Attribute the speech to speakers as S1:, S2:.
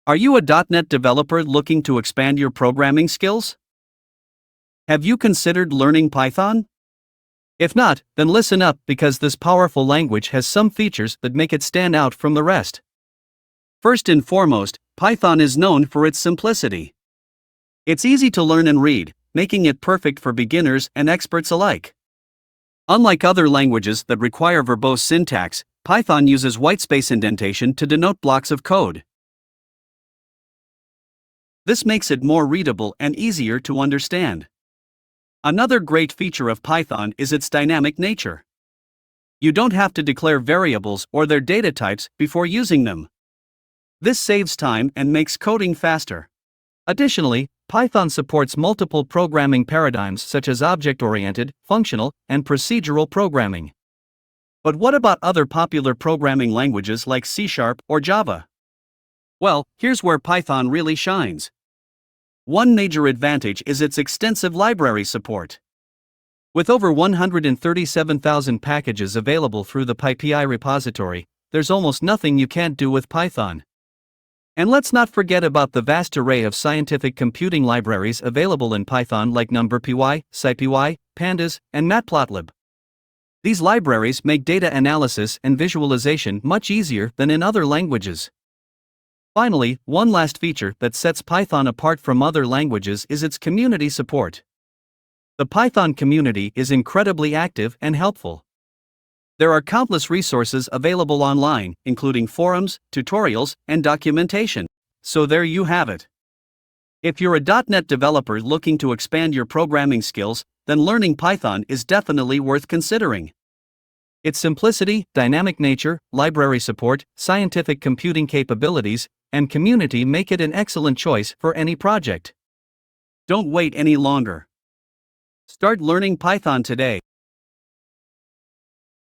S1: Are you a .NET developer looking to expand your programming skills? Have you considered learning Python? If not, then listen up because this powerful language has some features that make it stand out from the rest. First and foremost, Python is known for its simplicity. It's easy to learn and read, making it perfect for beginners and experts alike. Unlike other languages that require verbose syntax, Python uses whitespace indentation to denote blocks of code. This makes it more readable and easier to understand. Another great feature of Python is its dynamic nature. You don't have to declare variables or their data types before using them. This saves time and makes coding faster. Additionally, Python supports multiple programming paradigms such as object-oriented, functional, and procedural programming. But what about other popular programming languages like C# or Java? Well, here's where Python really shines. One major advantage is its extensive library support. With over 137,000 packages available through the PyPI repository, there's almost nothing you can't do with Python. And let's not forget about the vast array of scientific computing libraries available in Python like NumPy, SciPy, Pandas, and Matplotlib. These libraries make data analysis and visualization much easier than in other languages. Finally, one last feature that sets Python apart from other languages is its community support. The Python community is incredibly active and helpful. There are countless resources available online, including forums, tutorials, and documentation. So there you have it. If you're a .NET developer looking to expand your programming skills, then learning Python is definitely worth considering. Its simplicity, dynamic nature, library support, scientific computing capabilities, and community make it an excellent choice for any project. Don't wait any longer. Start learning Python today.